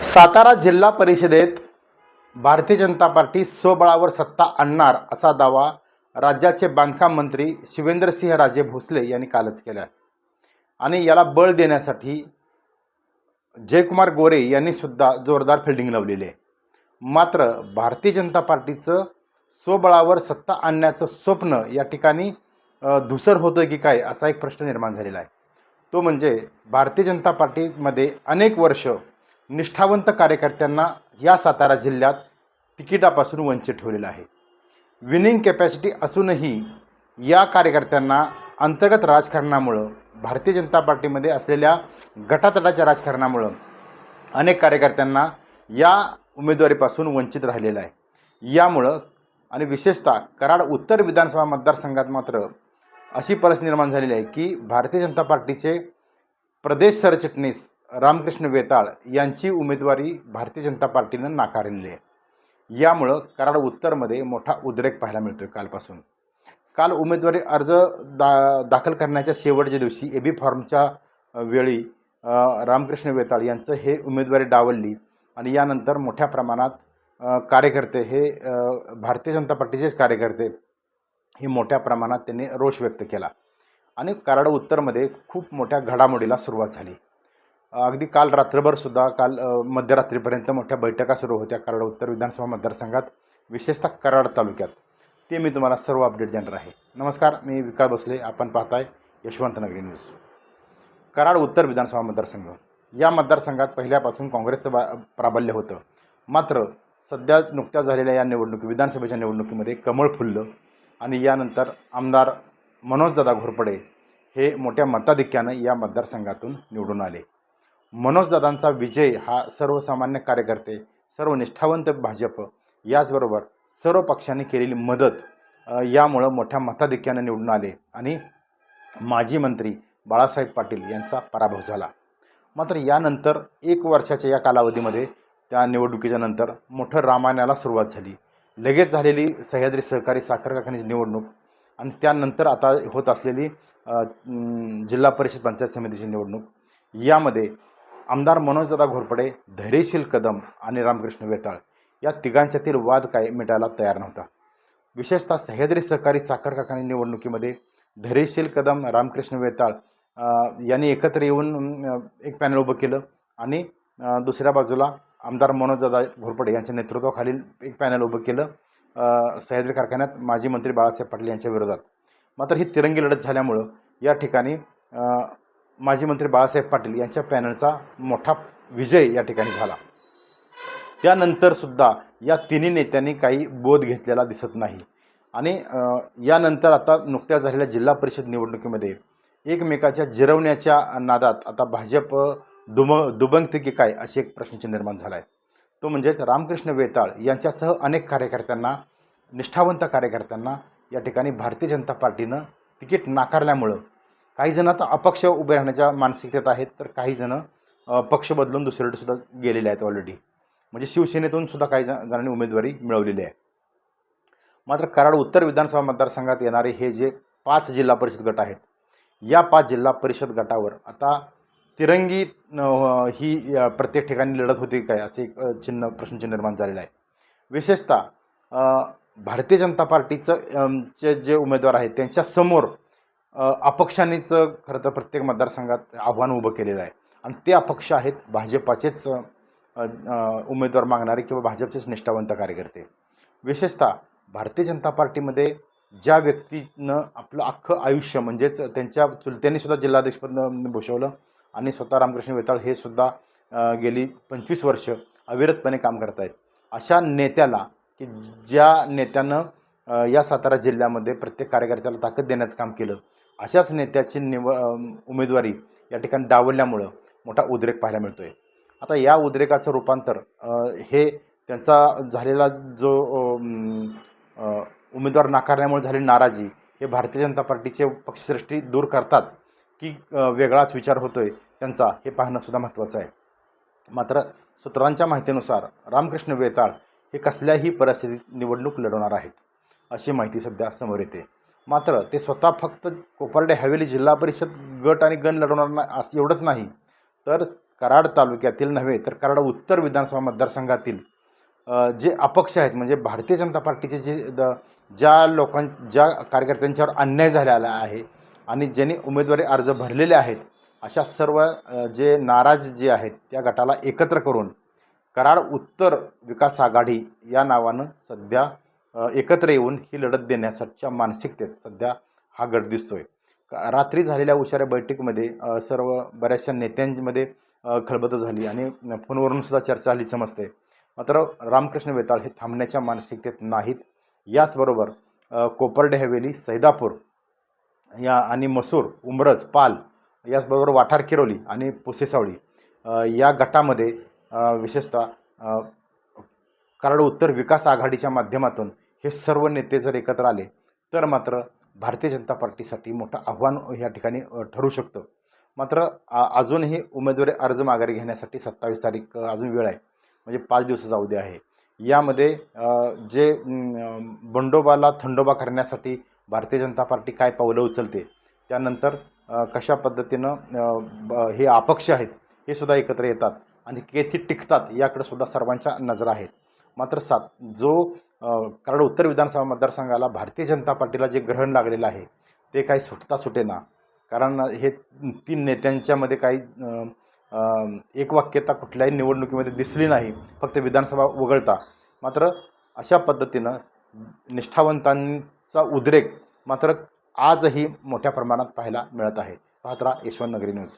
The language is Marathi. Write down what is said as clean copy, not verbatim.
सातारा जिल्हा परिषदेत भारतीय जनता पार्टी स्वबळावर सत्ता आणणार असा दावा राज्याचे बांधकाम मंत्री शिवेंद्रसिंहराजे भोसले यांनी कालच केला आणि याला बळ देण्यासाठी जयकुमार गोरे यांनी सुद्धा जोरदार फिल्डिंग लावलेली आहे। मात्र भारतीय जनता पार्टीचं स्वबळावर सत्ता आणण्याचं स्वप्न या ठिकाणी धुसर होतं की काय असा एक प्रश्न निर्माण झालेला आहे। तो म्हणजे भारतीय जनता पार्टीमध्ये अनेक वर्ष निष्ठावंत कार्यकर्त्यांना या सातारा जिल्ह्यात तिकिटापासून वंचित ठेवलेलं आहे। विनिंग कॅपॅसिटी असूनही या कार्यकर्त्यांना अंतर्गत राजकारणामुळं भारतीय जनता पार्टीमध्ये असलेल्या गटातटाच्या राजकारणामुळं अनेक कार्यकर्त्यांना या उमेदवारीपासून वंचित राहिलेलं आहे। यामुळं आणि विशेषतः कराड उत्तर विधानसभा मतदारसंघात मात्र अशी परिस्थिती निर्माण झालेली आहे की भारतीय जनता पार्टीचे प्रदेश सरचिटणीस रामकृष्ण वेताळ यांची उमेदवारी भारतीय जनता पार्टीनं नाकारलेली आहे। यामुळं कराड उत्तरमध्ये मोठा उद्रेक पाहायला मिळतोय कालपासून। काल उमेदवारी अर्ज दाखल करण्याच्या शेवटच्या दिवशी एबी फॉर्मच्या वेळी रामकृष्ण वेताळ यांचं हे उमेदवारी डावलली आणि यानंतर मोठ्या प्रमाणात कार्यकर्ते हे भारतीय जनता पार्टीचेच कार्यकर्ते हे मोठ्या प्रमाणात त्यांनी रोष व्यक्त केला आणि कराड उत्तरमध्ये खूप मोठ्या घडामोडीला सुरुवात झाली। अगदी काल रात्रभर सुद्धा काल मध्यरात्रीपर्यंत मोठ्या बैठका सुरू होत्या कराड उत्तर विधानसभा मतदारसंघात, विशेषतः कराड तालुक्यात। ते मी तुम्हाला सर्व अपडेट देणार आहे। नमस्कार, मी विकास भोसले, आपण पाहताय यशवंत नगरी न्यूज। कराड उत्तर विधानसभा मतदारसंघ या मतदारसंघात पहिल्यापासून काँग्रेसचं प्राबल्य होतं। मात्र सध्या नुकत्याच झालेल्या या विधानसभेच्या निवडणुकीमध्ये कमळ फुललं आणि यानंतर आमदार मनोजदादा घोरपडे हे मोठ्या मताधिक्यानं या मतदारसंघातून निवडून आले। मनोजदादांचा विजय हा सर्वसामान्य कार्यकर्ते, सर्व निष्ठावंत भाजप, याचबरोबर सर्व पक्षांनी केलेली मदत यामुळं मोठ्या मताधिक्यानं निवडून आले आणि माजी मंत्री बाळासाहेब पाटील यांचा पराभव झाला। मात्र यानंतर एक वर्षाच्या या कालावधीमध्ये त्या निवडणुकीच्या नंतर मोठं रामायणाला सुरुवात झाली। लगेच झालेली सह्याद्री सहकारी साखर कारखान्याची निवडणूक आणि त्यानंतर आता होत असलेली जिल्हा परिषद पंचायत समितीची निवडणूक, यामध्ये आमदार मनोजदादा घोरपडे, धैर्यशील कदम आणि रामकृष्ण वेताळ या तिघांच्यातील वाद काय मिटायला तयार नव्हता। विशेषतः सह्याद्री सहकारी साखर कारखाना निवडणुकीमध्ये धैर्यशील कदम, रामकृष्ण वेताळ यांनी एकत्र येऊन एक पॅनल उभं केलं आणि दुसऱ्या बाजूला आमदार मनोजदादा घोरपडे यांच्या नेतृत्वाखालील एक पॅनल उभं केलं सह्याद्री कारखान्यात माजी मंत्री बाळासाहेब पाटील यांच्या विरोधात। मात्र ही तिरंगी लढत झाल्यामुळं या ठिकाणी माजी मंत्री बाळासाहेब पाटील यांच्या पॅनलचा मोठा विजय या ठिकाणी झाला। त्यानंतर सुद्धा या तिन्ही नेत्यांनी काही बोध घेतलेला दिसत नाही आणि यानंतर आता नुकत्याच झालेल्या जिल्हा परिषद निवडणुकीमध्ये एकमेकाच्या जिरवण्याच्या नादात आता भाजप दुबंगते की काय अशी एक प्रश्नचिन्ह निर्माण झाला आहे। तो म्हणजेच रामकृष्ण वेताळ यांच्यासह अनेक कार्यकर्त्यांना, निष्ठावंत कार्यकर्त्यांना या ठिकाणी भारतीय जनता पार्टीनं तिकीट नाकारल्यामुळं काही जण आता अपक्ष उभे राहण्याच्या मानसिकतेत आहेत, तर काही जण पक्ष बदलून दुसरीकडे सुद्धा गेलेले आहेत ऑलरेडी। म्हणजे शिवसेनेतून सुद्धा काही जणांनी उमेदवारी मिळवलेली आहे। मात्र कराड उत्तर विधानसभा मतदारसंघात येणारे हे जे 5 जिल्हा परिषद गट आहेत, या 5 जिल्हा परिषद गटावर आता तिरंगी ही प्रत्येक ठिकाणी लढत होती काय असे एक प्रश्नचिन्ह निर्माण झालेलं आहे। विशेषतः भारतीय जनता पार्टीचं जे उमेदवार आहेत त्यांच्यासमोर अपक्षांनीच खरं तर प्रत्येक मतदारसंघात आव्हान उभं केलेलं आहे आणि ते अपक्ष आहेत भाजपाचेच उमेदवार मागणारे किंवा भाजपचेच निष्ठावंत कार्यकर्ते। विशेषतः भारतीय जनता पार्टीमध्ये ज्या व्यक्तीनं आपलं अख्खं आयुष्य म्हणजेच त्यांच्या चुलत्यांनी सुद्धा जिल्हाध्यक्षपद भूषवलं आणि स्वतः रामकृष्ण वेताळ हे सुद्धा गेली 25 वर्ष अविरतपणे काम करत आहेत, अशा नेत्याला की ज्या नेत्यानं या सातारा जिल्ह्यामध्ये प्रत्येक कार्यकर्त्याला ताकद देण्याचं काम केलं, अशाच नेत्याची उमेदवारी या ठिकाणी डावलल्यामुळं मोठा उद्रेक पाहायला मिळतो आहे। आता या उद्रेकाचं रूपांतर हे त्यांचा झालेला जो उमेदवार नाकारल्यामुळे झालेली नाराजी हे भारतीय जनता पार्टीचे पक्षश्रेष्ठी दूर करतात की वेगळाच विचार होतोय त्यांचा, हे पाहणं सुद्धा महत्त्वाचं आहे। मात्र सूत्रांच्या माहितीनुसार रामकृष्ण वेताळ हे कसल्याही परिस्थितीत निवडणूक लढवणार आहेत अशी माहिती सध्या समोर येते। मात्र ते स्वतः फक्त कोपर्डे हवेली जिल्हा परिषद गट आणि गण लढवणार नाही असं एवढंच नाही, तर कराड तालुक्यातील नव्हे तर कराड उत्तर विधानसभा मतदारसंघातील जे अपक्ष आहेत म्हणजे भारतीय जनता पार्टीचे ज्या कार्यकर्त्यांच्यावर अन्याय झालेला आहे आणि ज्यांनी उमेदवारी अर्ज भरलेले आहेत अशा सर्व जे नाराज जे आहेत त्या गटाला एकत्र करून कराड उत्तर विकास आघाडी या नावानं सध्या एकत्र येऊन ही लढत देण्यासाठीच्या मानसिकतेत सध्या हा गट दिसतोय. रात्री झालेल्या उशिरा बैठकीमध्ये सर्व बऱ्याचशा नेत्यांमध्ये खळबळ झाली आणि फोनवरून सुद्धा चर्चा झाली समजते. मात्र रामकृष्ण वेताळ हे थांबण्याच्या मानसिकतेत नाहीत. याचबरोबर कोपर्डे हवेली, सैदापूर या आणि मसूर, उमरज, पाल याचबरोबर वाठार किरोली आणि पुसेसावळी या गटामध्ये विशेषतः कराड उत्तर विकास आघाडीच्या माध्यमातून हे सर्व नेते जर एकत्र आले तर मात्र भारतीय जनता पार्टीसाठी मोठं आव्हान या ठिकाणी ठरू शकतं. मात्र अजूनही उमेदवारी अर्ज माघारी घेण्यासाठी 27 तारीख अजून वेळ आहे, म्हणजे 5 दिवसाचा अवधी आहे. यामध्ये जे बंडोबाला थंडोबा करण्यासाठी भारतीय जनता पार्टी काय पावलं उचलते, त्यानंतर कशा पद्धतीनं हे अपक्ष आहेत हे सुद्धा एकत्र येतात आणि किती टिकतात याकडे सुद्धा सर्वांच्या नजरा आहेत. मात्र जो कराड उत्तर विधानसभा मतदारसंघाला भारतीय जनता पार्टीला जे ग्रहण लागलेलं आहे ते काही सुटता सुटेना. कारण हे 3 नेत्यांच्यामध्ये काही एकवाक्यता कुठल्याही निवडणुकीमध्ये दिसली नाही, फक्त विधानसभा वगळता. मात्र अशा पद्धतीनं निष्ठावंतांचा उद्रेक मात्र आजही मोठ्या प्रमाणात पाहायला मिळत आहे. पाहत राहा यशवंत नगरी न्यूज.